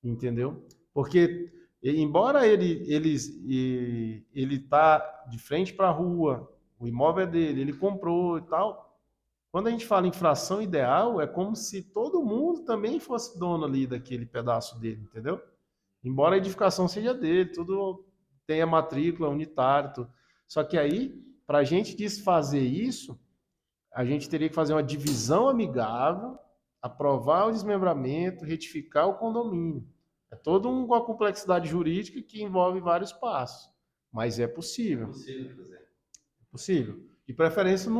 entendeu? Porque embora ele tá de frente para a rua, o imóvel é dele, ele comprou e tal. Quando a gente fala em fração ideal, é como se todo mundo também fosse dono ali daquele pedaço dele, entendeu? Embora a edificação seja dele, tudo tenha matrícula unitária, tudo. Só que aí Para a gente desfazer isso, a gente teria que fazer uma divisão amigável, aprovar o desmembramento, retificar o condomínio. É toda uma complexidade jurídica que envolve vários passos, mas é possível. Possível fazer. Possível. De preferência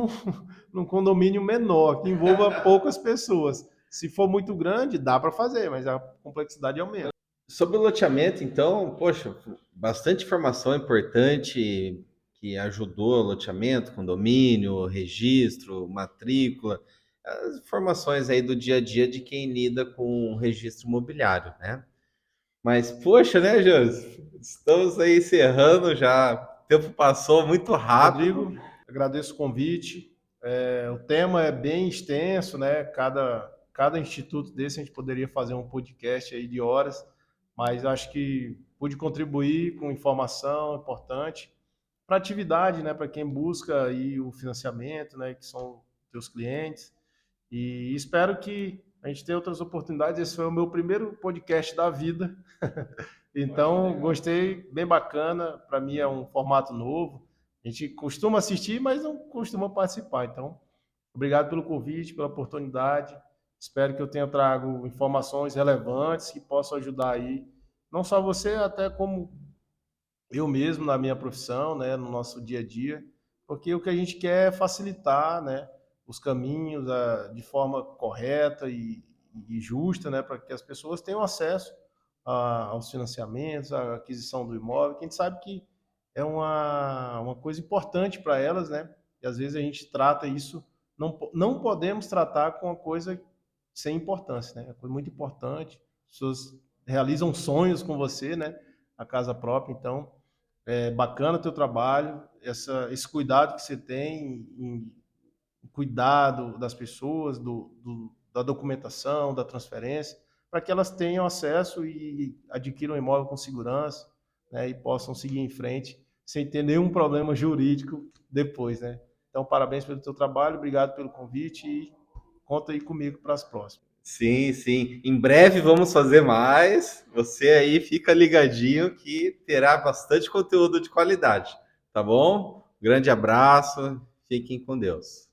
num condomínio menor, que envolva poucas pessoas. Se for muito grande, dá para fazer, mas a complexidade aumenta. Sobre o loteamento, então, poxa, bastante informação importante que ajudou o loteamento, condomínio, registro, matrícula, as informações aí do dia a dia de quem lida com o registro imobiliário, né? Mas, poxa, né, Jôs? Estamos aí encerrando já. O tempo passou muito rápido. Rodrigo, agradeço o convite. O tema é bem extenso, né? Cada instituto desse a gente poderia fazer um podcast aí de horas, mas acho que pude contribuir com informação importante para atividade, né? Para quem busca aí o financiamento, né? Que são teus clientes. E espero que a gente tenha outras oportunidades. Esse foi o meu primeiro podcast da vida. Então, gostei, bem bacana. Para mim é um formato novo. A gente costuma assistir, mas não costuma participar. Então, obrigado pelo convite, pela oportunidade. Espero que eu tenha trago informações relevantes que possam ajudar aí, não só você, até como eu mesmo na minha profissão, né, no nosso dia a dia, porque o que a gente quer é facilitar, né, os caminhos de forma correta e justa, né, para que as pessoas tenham acesso aos financiamentos, à aquisição do imóvel, que a gente sabe que é uma coisa importante para elas, né, e às vezes a gente trata isso, não podemos tratar com uma coisa sem importância, né, é uma coisa muito importante, as pessoas realizam sonhos com você, né, a casa própria, então é bacana o teu trabalho, esse cuidado que você tem em cuidado das pessoas, da documentação, da transferência, para que elas tenham acesso e adquiram o imóvel com segurança, né, e possam seguir em frente sem ter nenhum problema jurídico depois, né? Então, parabéns pelo teu trabalho, obrigado pelo convite e conta aí comigo para as próximas. Sim, sim. Em breve vamos fazer mais. Você aí fica ligadinho que terá bastante conteúdo de qualidade, tá bom? Grande abraço, fiquem com Deus.